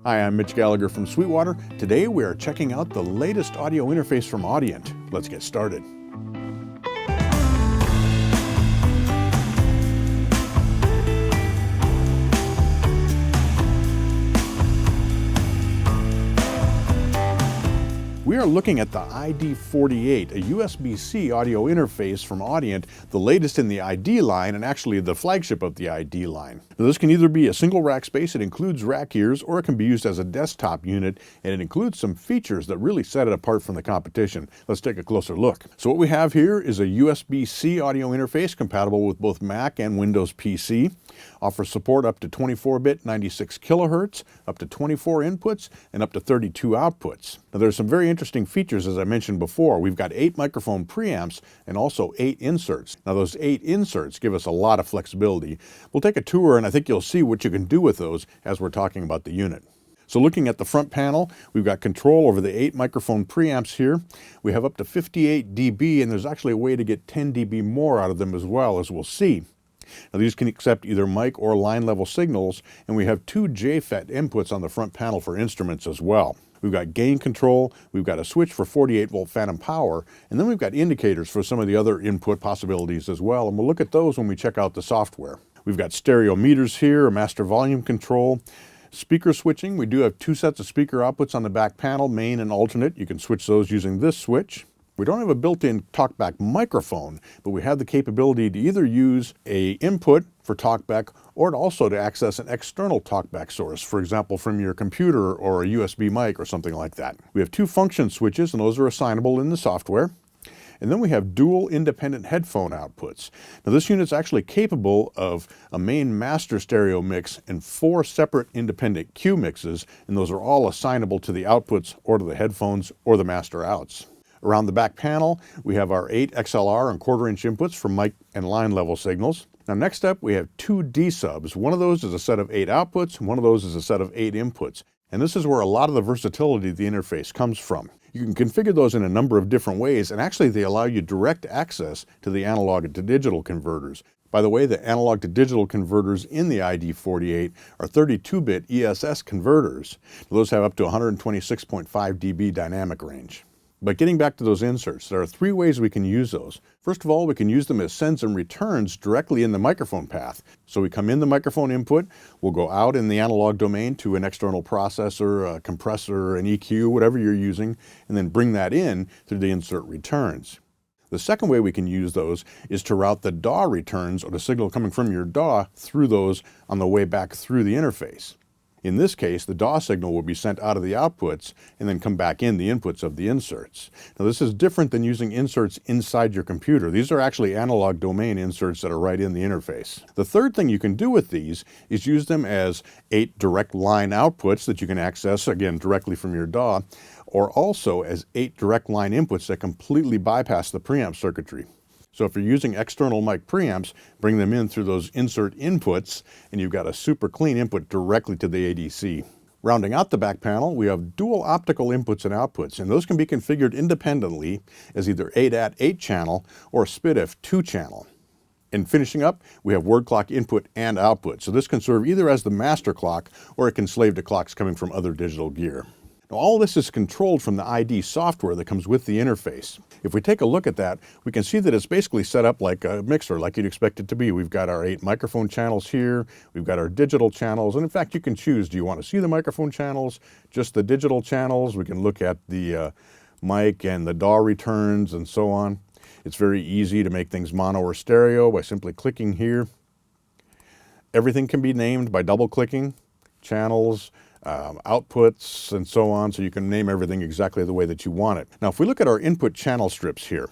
Hi, I'm Mitch Gallagher from Sweetwater. Today we are checking out the latest audio interface from Audient. Let's get started. We are looking at the ID48, a USB-C audio interface from Audient, the latest in the ID line and actually the flagship of the ID line. Now, this can either be a single rack space, it includes rack ears, or it can be used as a desktop unit, and it includes some features that really set it apart from the competition. Let's take a closer look. So what we have here is a USB-C audio interface compatible with both Mac and Windows PC. Offers support up to 24-bit 96 kilohertz, up to 24 inputs, and up to 32 outputs. Now there's some very interesting features, as I mentioned before. We've got 8 microphone preamps and also 8 inserts. Now those 8 inserts give us a lot of flexibility. We'll take a tour and I think you'll see what you can do with those as we're talking about the unit. So looking at the front panel, we've got control over the 8 microphone preamps here. We have up to 58 dB, and there's actually a way to get 10 dB more out of them as well, as we'll see. Now these can accept either mic or line level signals, and we have 2 JFET inputs on the front panel for instruments as well. We've got gain control, we've got a switch for 48 volt phantom power, and then we've got indicators for some of the other input possibilities as well, and we'll look at those when we check out the software. We've got stereo meters here, a master volume control, speaker switching. We do have 2 sets of speaker outputs on the back panel, main and alternate. You can switch those using this switch. We don't have a built-in talkback microphone, but we have the capability to either use an input for talkback or also to access an external talkback source, for example, from your computer or a USB mic or something like that. We have 2 function switches, and those are assignable in the software. And then we have dual independent headphone outputs. Now this unit's actually capable of a main master stereo mix and 4 separate independent Q mixes, and those are all assignable to the outputs or to the headphones or the master outs. Around the back panel, we have our 8 XLR and 1/4 inch inputs for mic and line level signals. Now next up, we have 2 D subs. One of those is a set of 8 outputs, and one of those is a set of 8 inputs. And this is where a lot of the versatility of the interface comes from. You can configure those in a number of different ways, and actually they allow you direct access to the analog to digital converters. By the way, the analog to digital converters in the ID48 are 32-bit ESS converters. Those have up to 126.5 dB dynamic range. But getting back to those inserts, there are 3 ways we can use those. First of all, we can use them as sends and returns directly in the microphone path. So we come in the microphone input, we'll go out in the analog domain to an external processor, a compressor, an EQ, whatever you're using, and then bring that in through the insert returns. The second way we can use those is to route the DAW returns, or the signal coming from your DAW, through those on the way back through the interface. In this case, the DAW signal will be sent out of the outputs and then come back in the inputs of the inserts. Now this is different than using inserts inside your computer. These are actually analog domain inserts that are right in the interface. The third thing you can do with these is use them as 8 direct line outputs that you can access, again, directly from your DAW, or also as 8 direct line inputs that completely bypass the preamp circuitry. So if you're using external mic preamps, bring them in through those insert inputs, and you've got a super clean input directly to the ADC. Rounding out the back panel, we have dual optical inputs and outputs, and those can be configured independently as either ADAT 8-channel or SPDIF 2-channel. And finishing up, we have word clock input and output. So this can serve either as the master clock, or it can slave to clocks coming from other digital gear. Now, all this is controlled from the ID software that comes with the interface. If we take a look at that, we can see that it's basically set up like a mixer, like you'd expect it to be. We've got our 8 microphone channels here, we've got our digital channels, and in fact you can choose, do you want to see the microphone channels, just the digital channels? We can look at the mic and the DAW returns and so on. It's very easy to make things mono or stereo by simply clicking here. Everything can be named by double-clicking, channels, outputs, and so on, so you can name everything exactly the way that you want it. Now, if we look at our input channel strips here,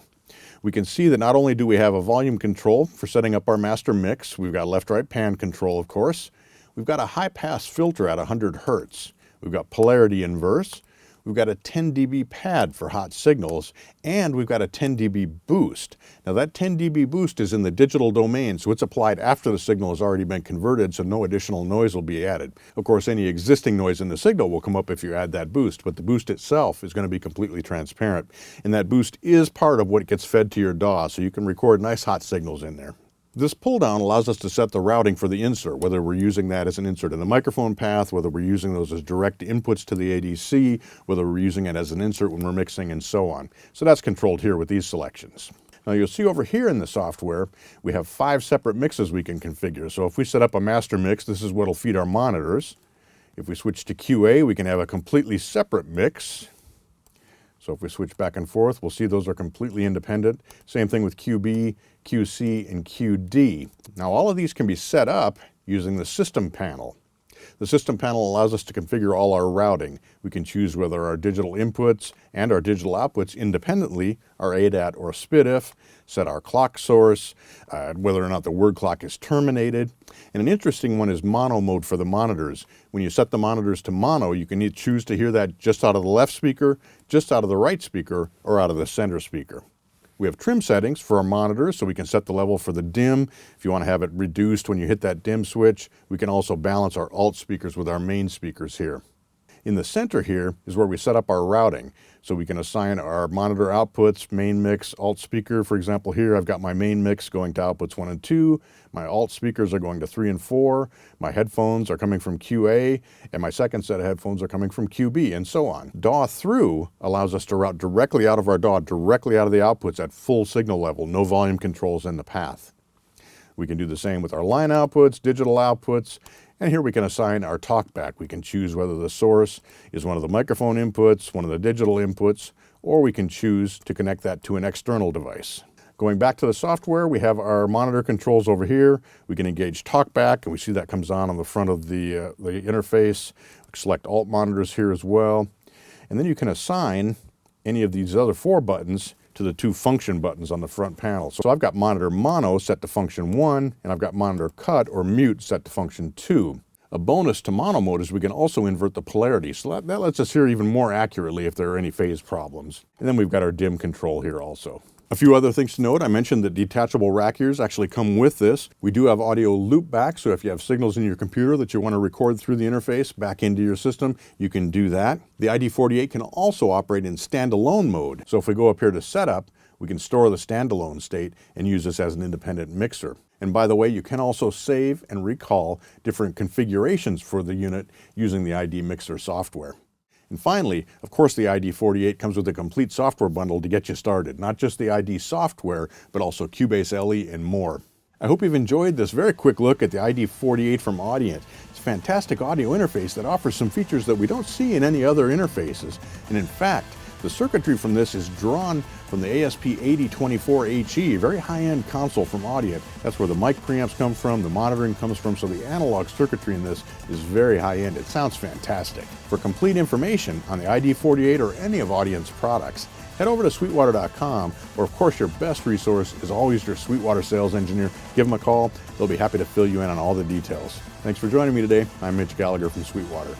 we can see that not only do we have a volume control for setting up our master mix, we've got left-right pan control, of course. We've got a high-pass filter at 100 Hertz. We've got polarity inverse. We've got a 10 dB pad for hot signals, and we've got a 10 dB boost. Now that 10 dB boost is in the digital domain, so it's applied after the signal has already been converted, so no additional noise will be added. Of course, any existing noise in the signal will come up if you add that boost, but the boost itself is going to be completely transparent. And that boost is part of what gets fed to your DAW, so you can record nice hot signals in there. This pull down allows us to set the routing for the insert, whether we're using that as an insert in the microphone path, whether we're using those as direct inputs to the ADC, whether we're using it as an insert when we're mixing, and so on. So that's controlled here with these selections. Now you'll see over here in the software, we have 5 separate mixes we can configure. So if we set up a master mix, this is what will feed our monitors. If we switch to QA, we can have a completely separate mix. So if we switch back and forth, we'll see those are completely independent. Same thing with QB, QC, and QD. Now all of these can be set up using the system panel. The system panel allows us to configure all our routing. We can choose whether our digital inputs and our digital outputs independently are ADAT or SPDIF, set our clock source, whether or not the word clock is terminated. And an interesting one is mono mode for the monitors. When you set the monitors to mono, you can either choose to hear that just out of the left speaker, just out of the right speaker, or out of the center speaker. We have trim settings for our monitors, so we can set the level for the dim. If you want to have it reduced when you hit that dim switch, we can also balance our alt speakers with our main speakers here. In the center here is where we set up our routing. So we can assign our monitor outputs, main mix, alt speaker. For example, here I've got my main mix going to outputs 1 and 2. My alt speakers are going to 3 and 4. My headphones are coming from QA, and my second set of headphones are coming from QB, and so on. DAW through allows us to route directly out of our DAW, directly out of the outputs at full signal level, no volume controls in the path. We can do the same with our line outputs, digital outputs, and here we can assign our talkback. We can choose whether the source is one of the microphone inputs, one of the digital inputs, or we can choose to connect that to an external device. Going back to the software, we have our monitor controls over here. We can engage talkback, and we see that comes on the front of the interface. Select alt monitors here as well. And then you can assign any of these other 4 buttons to the 2 function buttons on the front panel. So I've got monitor mono set to function 1, and I've got monitor cut or mute set to function 2. A bonus to mono mode is we can also invert the polarity, so that lets us hear even more accurately if there are any phase problems. And then we've got our dim control here also. A few other things to note. I mentioned that detachable rack ears actually come with this. We do have audio loopback, so if you have signals in your computer that you want to record through the interface back into your system, you can do that. The ID48 can also operate in standalone mode. So if we go up here to setup, we can store the standalone state and use this as an independent mixer. And by the way, you can also save and recall different configurations for the unit using the ID Mixer software. And finally, of course, the ID48 comes with a complete software bundle to get you started. Not just the ID software, but also Cubase LE and more. I hope you've enjoyed this very quick look at the ID48 from Audient. It's a fantastic audio interface that offers some features that we don't see in any other interfaces. And in fact, the circuitry from this is drawn from the ASP8024HE, a very high-end console from Audient. That's where the mic preamps come from, the monitoring comes from, so the analog circuitry in this is very high-end. It sounds fantastic. For complete information on the ID48 or any of Audient's products, head over to sweetwater.com, or of course your best resource is always your Sweetwater sales engineer. Give them a call. They'll be happy to fill you in on all the details. Thanks for joining me today. I'm Mitch Gallagher from Sweetwater.